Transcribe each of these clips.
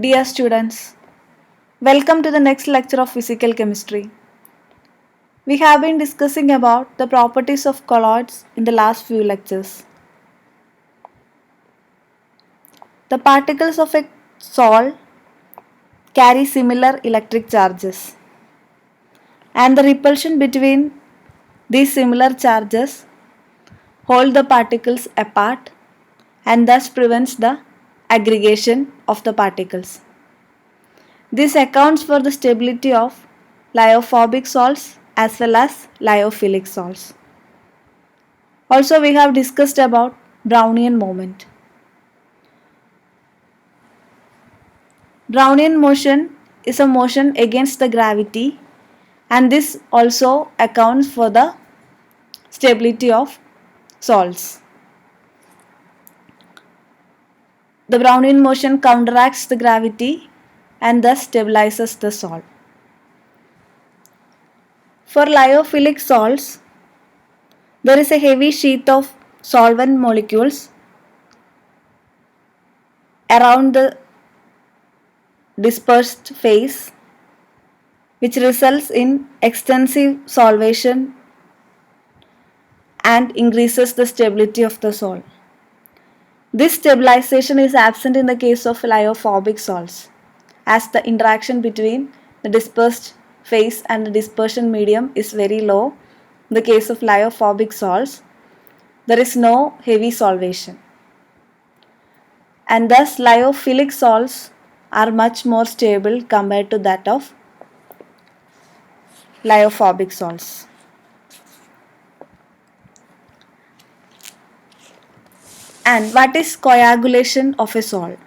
Dear students, welcome to the next lecture of physical chemistry. We have been discussing about the properties of colloids in the last few lectures. The particles of a sol carry similar electric charges, and the repulsion between these similar charges hold the particles apart and thus prevents the aggregation of the particles. This accounts for the stability of lyophobic salts as well as lyophilic salts. Also, we have discussed about Brownian moment. Brownian motion is a motion against the gravity, and this also accounts for the stability of salts. The Brownian motion counteracts the gravity and thus stabilizes the salt. For lyophilic salts, there is a heavy sheath of solvent molecules around the dispersed phase, which results in extensive solvation and increases the stability of the salt. This stabilization is absent in the case of lyophobic salts, as the interaction between the dispersed phase and the dispersion medium is very low. In the case of lyophobic salts, there is no heavy solvation, and thus lyophilic salts are much more stable compared to that of lyophobic salts. And what is coagulation of a salt?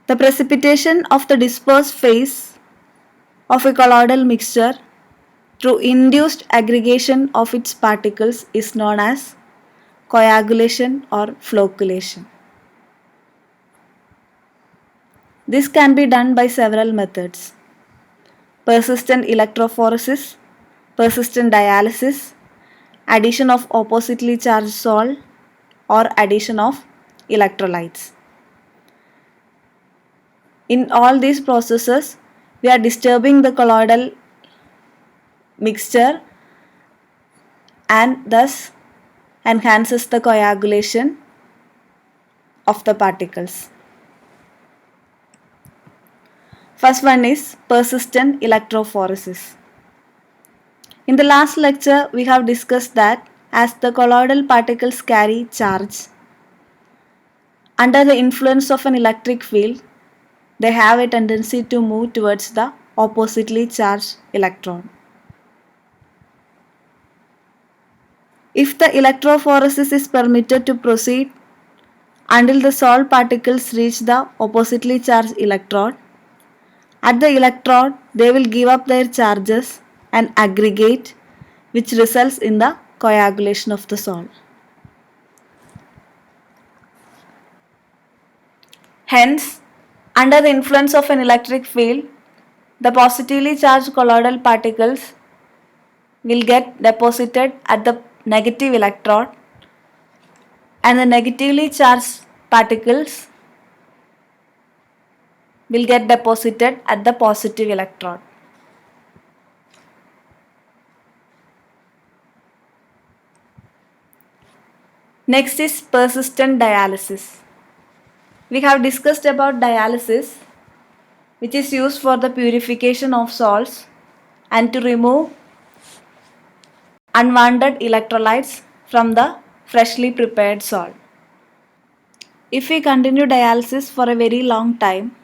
The precipitation of the dispersed phase of a colloidal mixture through induced aggregation of its particles is known as coagulation or flocculation. This can be done by several methods: persistent electrophoresis, persistent dialysis, addition of oppositely charged salt, or addition of electrolytes. In all these processes, we are disturbing the colloidal mixture and thus enhances the coagulation of the particles. First one is persistent electrophoresis. In the last lecture, we have discussed that as the colloidal particles carry charge, under the influence of an electric field, they have a tendency to move towards the oppositely charged electron. If the electrophoresis is permitted to proceed until the salt particles reach the oppositely charged electrode, at the electrode they will give up their charges and aggregate, which results in the coagulation of the salt. Hence, under the influence of an electric field, the positively charged colloidal particles will get deposited at the negative electrode, and the negatively charged particles will get deposited at the positive electrode. Next is persistent dialysis. We have discussed about dialysis, which is used for the purification of salts and to remove unwanted electrolytes from the freshly prepared salt. If we continue dialysis for a very long time,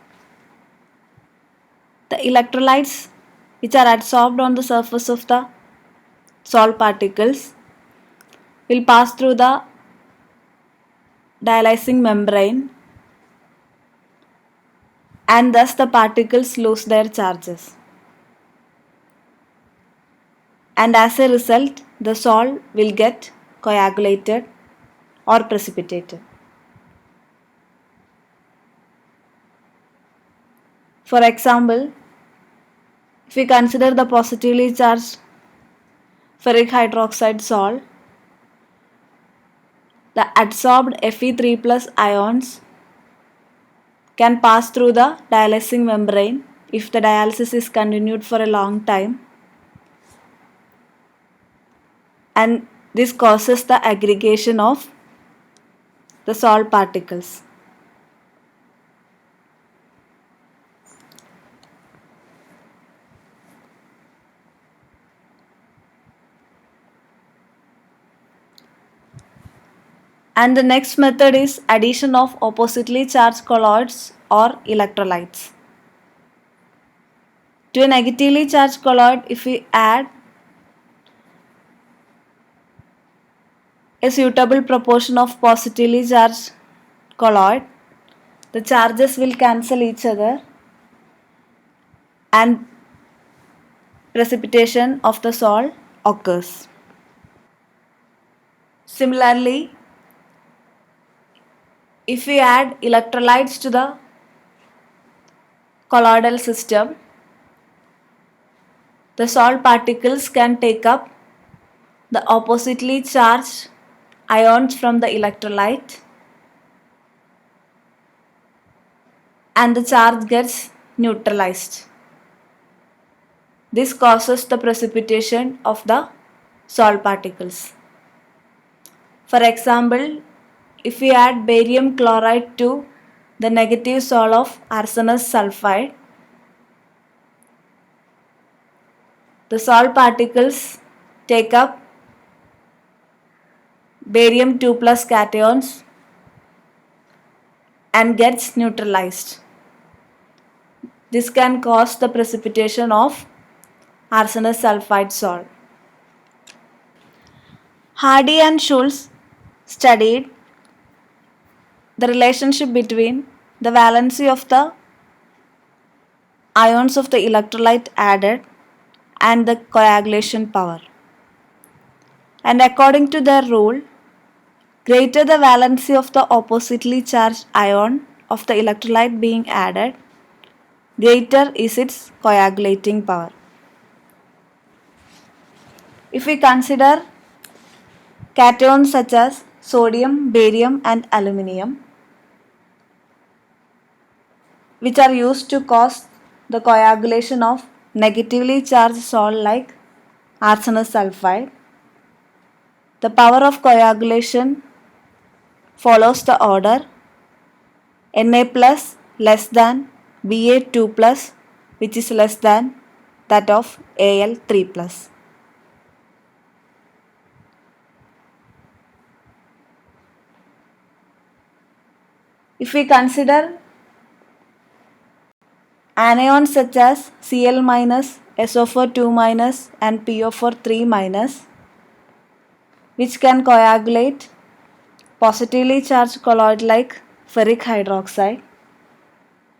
the electrolytes which are adsorbed on the surface of the salt particles will pass through the dialysing membrane, and thus the particles lose their charges, and as a result the salt will get coagulated or precipitated. For example, if we consider the positively charged ferric hydroxide salt, the adsorbed Fe3+ ions can pass through the dialysing membrane if the dialysis is continued for a long time, and this causes the aggregation of the salt particles. And the next method is addition of oppositely charged colloids or electrolytes. To a negatively charged colloid, if we add a suitable proportion of positively charged colloid, the charges will cancel each other and precipitation of the salt occurs. Similarly, if we add electrolytes to the colloidal system, the salt particles can take up the oppositely charged ions from the electrolyte and the charge gets neutralized. This causes the precipitation of the salt particles. For example, if we add barium chloride to the negative salt of arsenous sulfide, the salt particles take up barium 2 plus cations and gets neutralized. This can cause the precipitation of arsenous sulfide salt. Hardy and Schulze studied the relationship between the valency of the ions of the electrolyte added and the coagulation power. And according to their rule, greater the valency of the oppositely charged ion of the electrolyte being added, greater is its coagulating power. If we consider cations such as sodium, barium and aluminium, which are used to cause the coagulation of negatively charged salt like arsenous sulfide, the power of coagulation follows the order Na plus less than Ba2 plus, which is less than that of Al3 plus. If we consider anions such as Cl minus, SO4 2 minus and PO4 3 minus, which can coagulate positively charged colloid like ferric hydroxide,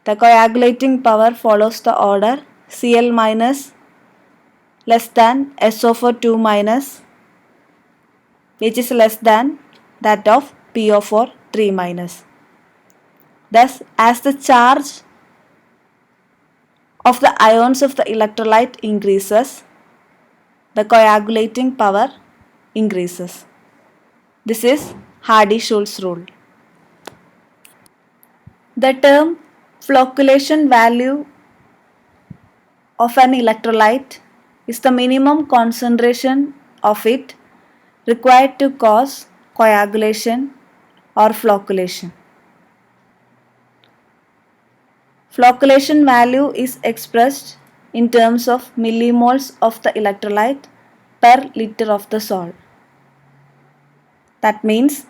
the coagulating power follows the order Cl minus less than SO4 2 minus, which is less than that of PO4 3 minus. Thus, as the charge of the ions of the electrolyte increases, the coagulating power increases. This is Hardy-Schulze rule. The term flocculation value of an electrolyte is the minimum concentration of it required to cause coagulation or flocculation. Flocculation value is expressed in terms of millimoles of the electrolyte per liter of the salt. That means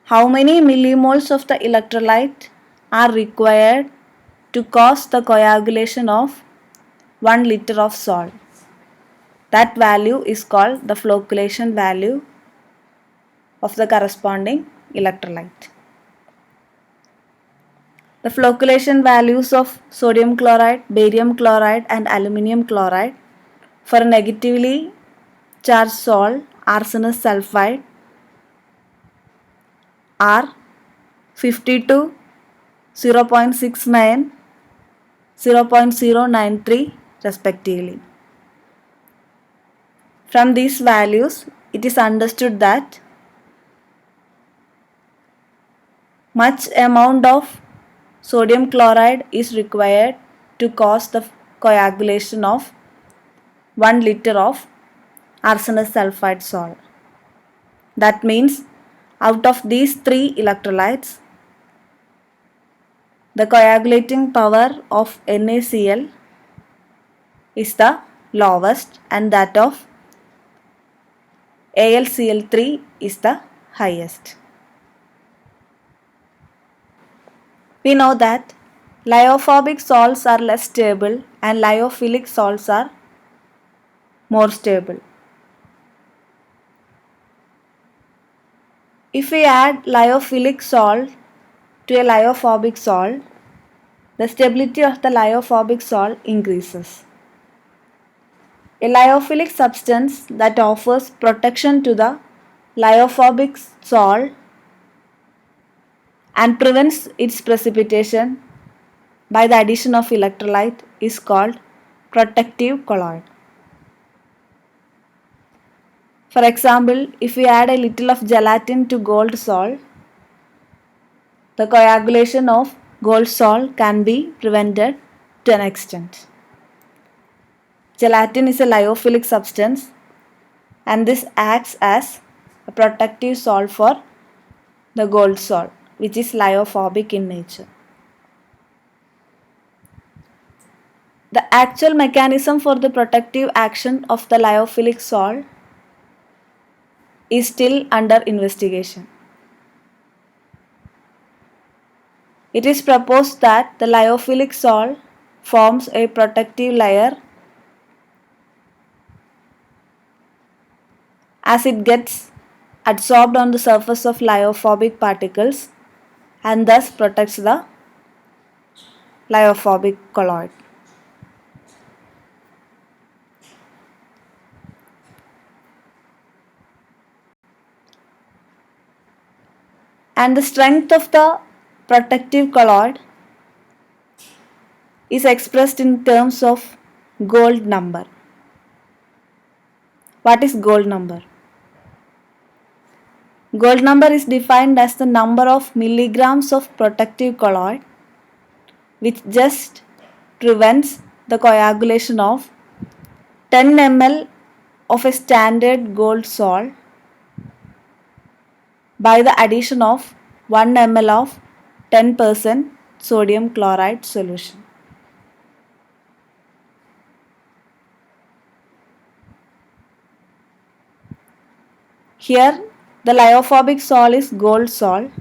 how many millimoles of the electrolyte are required to cause the coagulation of 1 liter of salt. That value is called the flocculation value of the corresponding electrolyte. The flocculation values of sodium chloride, barium chloride and aluminium chloride for a negatively charged salt arsenous sulfide are 52, 0.69, 0.093 respectively. From these values, it is understood that much amount of sodium chloride is required to cause the coagulation of 1 liter of arsenous sulfide salt. That means out of these three electrolytes, the coagulating power of NaCl is the lowest and that of AlCl3 is the highest. We know that lyophobic salts are less stable and lyophilic salts are more stable. If we add lyophilic salt to a lyophobic salt, the stability of the lyophobic salt increases. A lyophilic substance that offers protection to the lyophobic salt and prevents its precipitation by the addition of electrolyte is called protective colloid. For example, if we add a little of gelatin to gold salt, the coagulation of gold salt can be prevented to an extent. Gelatin is a lyophilic substance and this acts as a protective salt for the gold salt, which is lyophobic in nature. The actual mechanism for the protective action of the lyophilic salt is still under investigation. It is proposed that the lyophilic salt forms a protective layer as it gets adsorbed on the surface of lyophobic particles and thus protects the lyophobic colloid. And the strength of the protective colloid is expressed in terms of gold number. What is gold number? Gold number is defined as the number of milligrams of protective colloid which just prevents the coagulation of 10 ml of a standard gold salt by the addition of 1 ml of 10% sodium chloride solution. Here the lyophobic salt is gold salt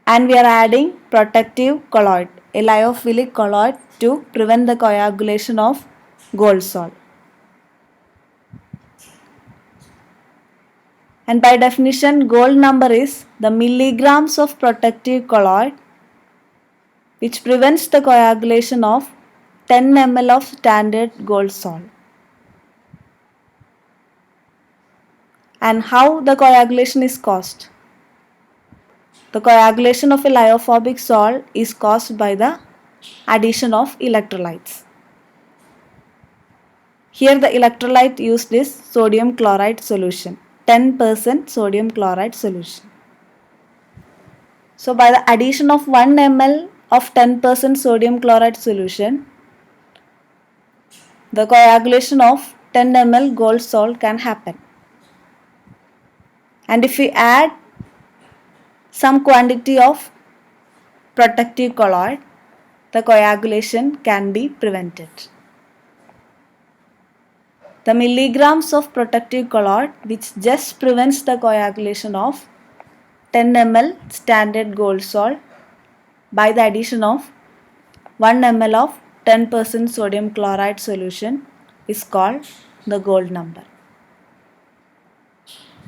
and we are adding protective colloid, a lyophilic colloid to prevent the coagulation of gold salt. And by definition, gold number is the milligrams of protective colloid which prevents the coagulation of 10 ml of standard gold salt. And how the coagulation is caused? The coagulation of a lyophobic salt is caused by the addition of electrolytes. Here the electrolyte used is sodium chloride solution, 10% sodium chloride solution. So by the addition of 1 ml of 10% sodium chloride solution, the coagulation of 10 ml gold salt can happen. And if we add some quantity of protective colloid, the coagulation can be prevented. The milligrams of protective colloid which just prevents the coagulation of 10 ml standard gold salt by the addition of 1 ml of 10% sodium chloride solution is called the gold number.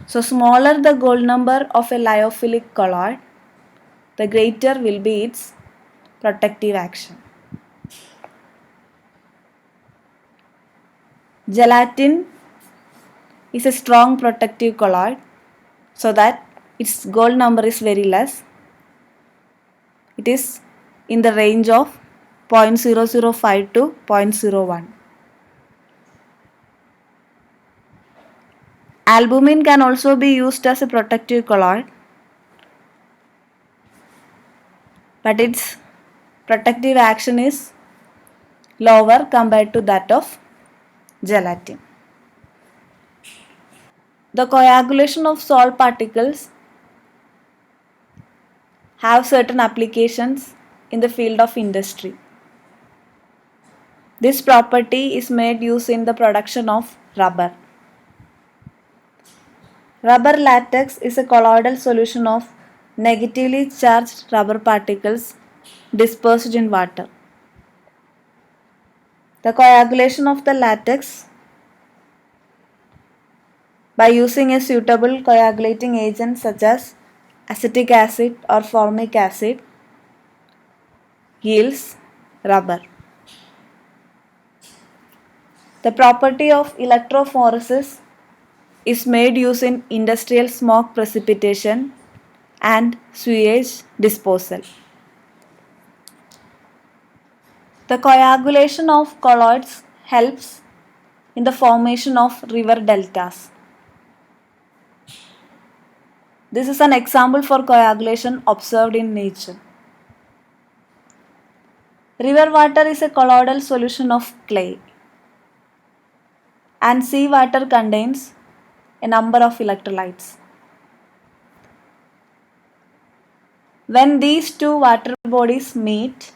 So smaller the gold number of a lyophilic colloid, the greater will be its protective action. Gelatin is a strong protective colloid so that its gold number is very less. It is in the range of 0.005 to 0.01. Albumin can also be used as a protective colloid. but its protective action is lower compared to that of gelatin. The coagulation of salt particles have certain applications in the field of industry. This property is made use in the production of rubber. Rubber latex is a colloidal solution of negatively charged rubber particles dispersed in water. The coagulation of the latex by using a suitable coagulating agent such as acetic acid or formic acid yields rubber. The property of electrophoresis is made use in industrial smoke precipitation and sewage disposal. The coagulation of colloids helps in the formation of river deltas. This is an example for coagulation observed in nature. River water is a colloidal solution of clay, and seawater contains a number of electrolytes. When these two water bodies meet,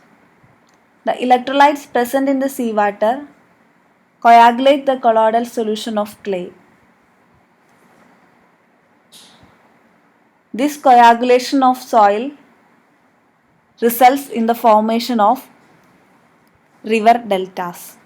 the electrolytes present in the seawater coagulate the colloidal solution of clay. This coagulation of soil results in the formation of river deltas.